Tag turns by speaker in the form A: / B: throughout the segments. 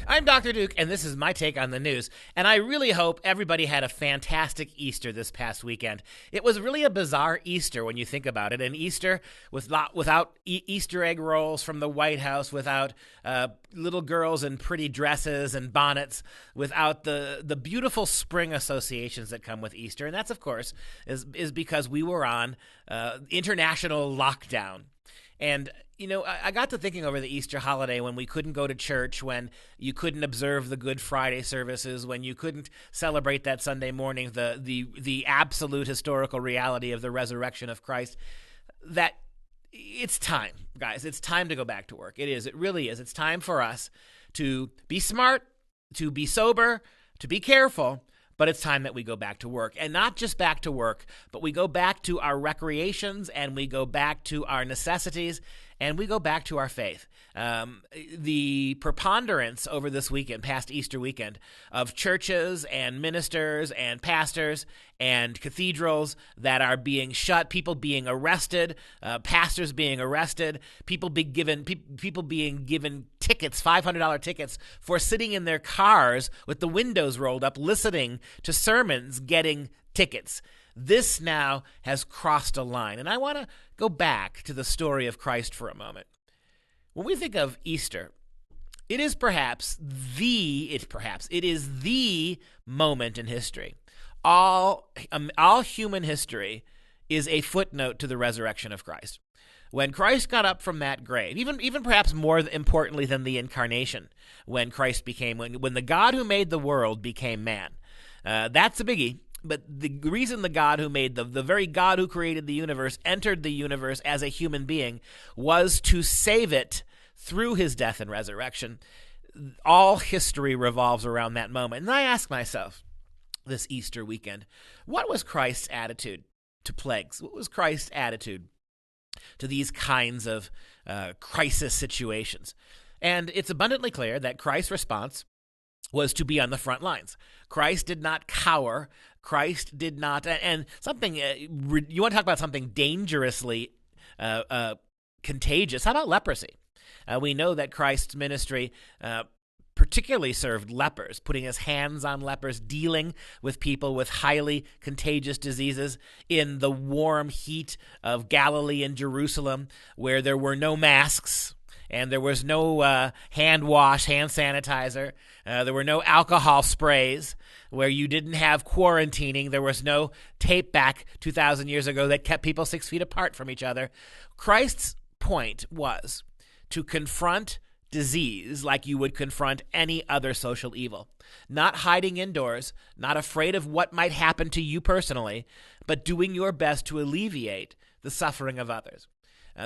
A: I'm Dr. Duke, and this is my take on the news. And I really hope everybody had a fantastic Easter this past weekend. It was really a bizarre Easter when you think about it. An Easter without Easter egg rolls from the White House, without little girls in pretty dresses and bonnets, without the beautiful spring associations that come with Easter. And that's, of course, is because we were on international lockdown. And, you know, I got to thinking over the Easter holiday when we couldn't go to church, when you couldn't observe the Good Friday services, when you couldn't celebrate that Sunday morning, the absolute historical reality of the resurrection of Christ, that it's time, guys. It's time to go back to work. It is. It really is. It's time for us to be smart, to be sober, to be careful, but it's time that we go back to work. And not just back to work, but we go back to our recreations, and we go back to our necessities, and we go back to our faith. The preponderance over this weekend, past Easter weekend, of churches and ministers and pastors and cathedrals that are being shut, people being arrested, pastors being arrested, people being given tickets, $500 tickets for sitting in their cars with the windows rolled up, listening to sermons, getting tickets. This now has crossed a line. And I want to go back to the story of Christ for a moment. When we think of Easter, it is the moment in history. All human history is a footnote to the resurrection of Christ. When Christ got up from that grave, even perhaps more importantly than the incarnation, when the God who made the world became man, that's a biggie. But the reason the God who made the very God who created the universe entered the universe as a human being was to save it through his death and resurrection. All history revolves around that moment. And I ask myself this Easter weekend, what was Christ's attitude to plagues? What was Christ's attitude to these kinds of crisis situations? And it's abundantly clear that Christ's response was to be on the front lines. Christ did not cower. Christ did not, and something, you want to talk about something dangerously contagious. How about leprosy? We know that Christ's ministry particularly served lepers, putting his hands on lepers, dealing with people with highly contagious diseases in the warm heat of Galilee and Jerusalem, where there were no masks, and there was no hand wash, hand sanitizer. There were no alcohol sprays, where you didn't have quarantining. There was no tape back 2,000 years ago that kept people 6 feet apart from each other. Christ's point was to confront disease like you would confront any other social evil. Not hiding indoors, not afraid of what might happen to you personally, but doing your best to alleviate the suffering of others.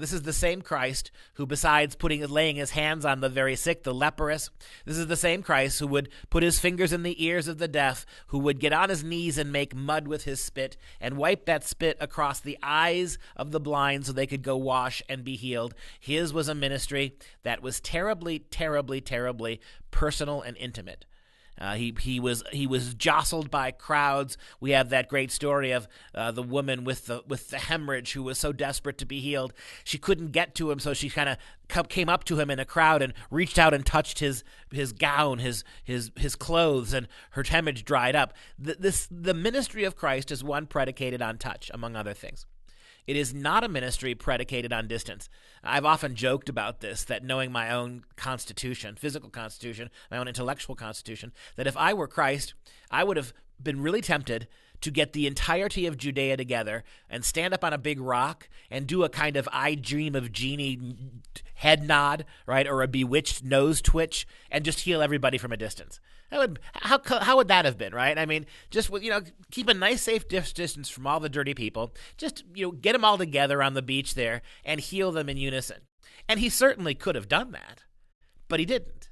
A: This is the same Christ who, besides laying his hands on the very sick, the leprous, this is the same Christ who would put his fingers in the ears of the deaf, who would get on his knees and make mud with his spit and wipe that spit across the eyes of the blind so they could go wash and be healed. His was a ministry that was terribly, terribly, terribly personal and intimate. He was jostled by crowds. We have that great story of the woman with the hemorrhage who was so desperate to be healed. She couldn't get to him, so she kind of came up to him in a crowd and reached out and touched his gown, his clothes, and her hemorrhage dried up. The ministry of Christ is one predicated on touch, among other things. It is not a ministry predicated on distance. I've often joked about this, that knowing my own constitution, physical constitution, my own intellectual constitution, that if I were Christ, I would have been really tempted to get the entirety of Judea together and stand up on a big rock and do a kind of I Dream of Jeannie head nod, right, or a bewitched nose twitch, and just heal everybody from a distance. How would that have been, right? I mean, just, keep a nice safe distance from all the dirty people. Just, get them all together on the beach there and heal them in unison. And he certainly could have done that, but he didn't,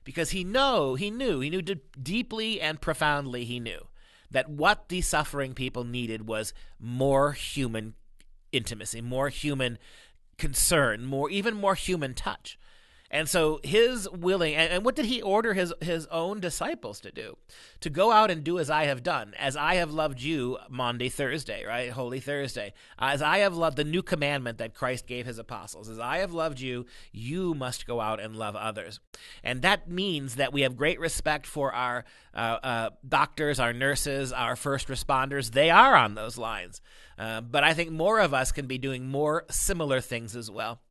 A: because he knew deeply and profoundly. He knew that what these suffering people needed was more human intimacy, more human concern, even more human touch. And so his willing, and what did he order his own disciples to do? To go out and do as I have done, as I have loved you, Maundy Thursday, right? Holy Thursday. As I have loved, the new commandment that Christ gave his apostles, as I have loved you, you must go out and love others. And that means that we have great respect for our doctors, our nurses, our first responders. They are on those lines. But I think more of us can be doing more similar things as well.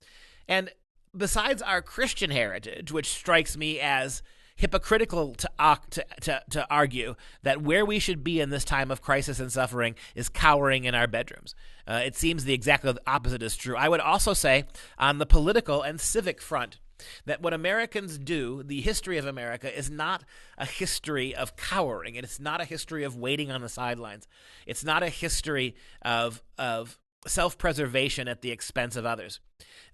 A: And besides our Christian heritage, which strikes me as hypocritical to argue that where we should be in this time of crisis and suffering is cowering in our bedrooms. It seems the exact opposite is true. I would also say on the political and civic front that what Americans do, the history of America, is not a history of cowering, and it's not a history of waiting on the sidelines. It's not a history of self-preservation at the expense of others.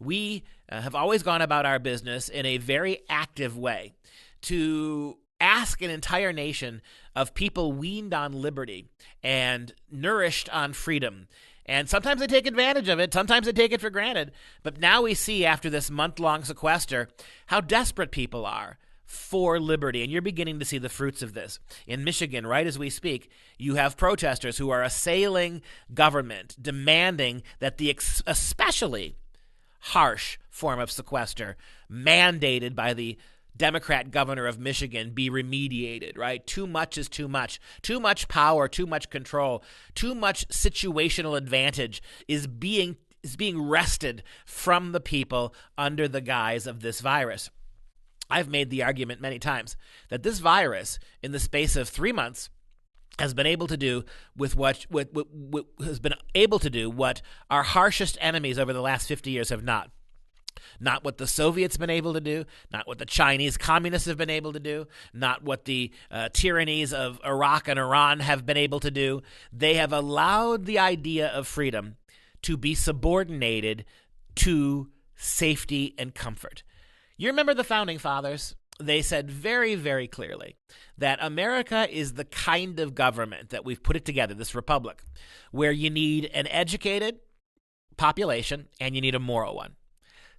A: We have always gone about our business in a very active way to ask an entire nation of people weaned on liberty and nourished on freedom. And sometimes they take advantage of it, sometimes they take it for granted. But now we see, after this month-long sequester, how desperate people are for liberty, and you're beginning to see the fruits of this. In Michigan, right as we speak, you have protesters who are assailing government, demanding that the especially harsh form of sequester mandated by the Democrat governor of Michigan be remediated, right? Too much is too much. Too much power, too much control, too much situational advantage is being wrested from the people under the guise of this virus. I've made the argument many times that this virus, in the space of 3 months, has been able to do what our harshest enemies over the last 50 years have not. Not what the Soviets have been able to do, not what the Chinese communists have been able to do, not what the tyrannies of Iraq and Iran have been able to do. They have allowed the idea of freedom to be subordinated to safety and comfort. You remember the Founding Fathers? They said very, very clearly that America is the kind of government that we've put it together, this republic, where you need an educated population and you need a moral one.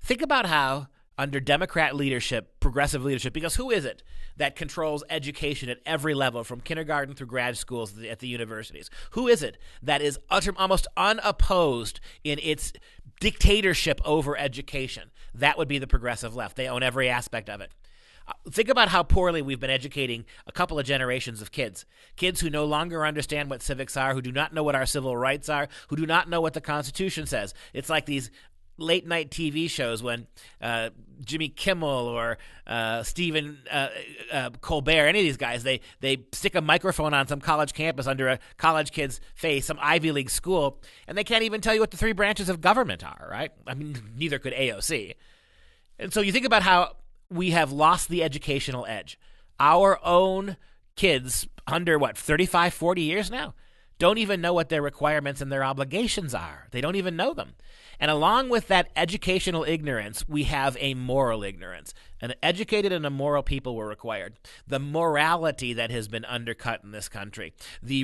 A: Think about how, under Democrat leadership, progressive leadership, because who is it that controls education at every level, from kindergarten through grad schools at the universities? Who is it that is almost unopposed in its dictatorship over education? That would be the progressive left. They own every aspect of it. Think about how poorly we've been educating a couple of generations of kids who no longer understand what civics are, who do not know what our civil rights are, who do not know what the Constitution says. It's like these late-night TV shows when Jimmy Kimmel or Stephen Colbert, any of these guys, they stick a microphone on some college campus under a college kid's face, some Ivy League school, and they can't even tell you what the three branches of government are, right? I mean, neither could AOC. And so you think about how we have lost the educational edge. Our own kids under, 35, 40 years now, don't even know what their requirements and their obligations are. They don't even know them. And along with that educational ignorance, we have a moral ignorance. An educated and a moral people were required. The morality that has been undercut in this country, the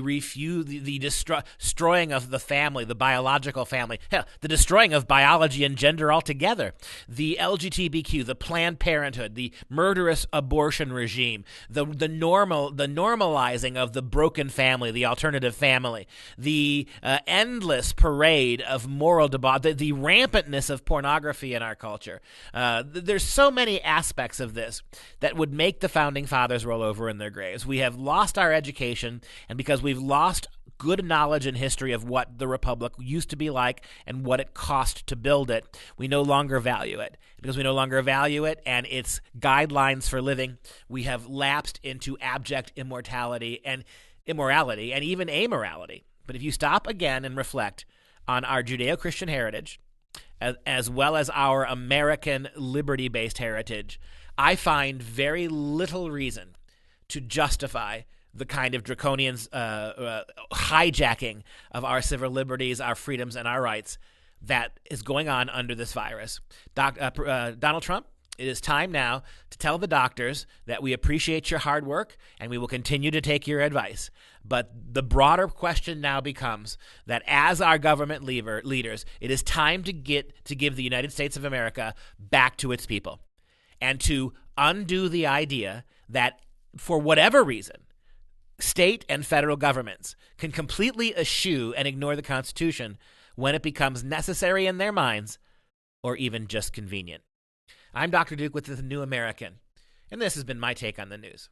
A: destroying of the family, the biological family, hell, the destroying of biology and gender altogether, the LGBTQ, the Planned Parenthood, the murderous abortion regime, the normalizing of the broken family, the alternative family, the endless parade of moral debauchery, the rampantness of pornography in our culture. There's so many aspects of this that would make the Founding Fathers roll over in their graves. We have lost our education, and because we've lost good knowledge and history of what the Republic used to be like and what it cost to build it, we no longer value it. Because we no longer value it and its guidelines for living, we have lapsed into abject immorality and even amorality. But if you stop again and reflect on our Judeo-Christian heritage, as well as our American liberty-based heritage, I find very little reason to justify the kind of draconian hijacking of our civil liberties, our freedoms, and our rights that is going on under this virus. Donald Trump, it is time now to tell the doctors that we appreciate your hard work and we will continue to take your advice. But the broader question now becomes that as our government leaders, it is time to give the United States of America back to its people. and to undo the idea that, for whatever reason, state and federal governments can completely eschew and ignore the Constitution when it becomes necessary in their minds or even just convenient. I'm Dr. Duke with The New American, and this has been my take on the news.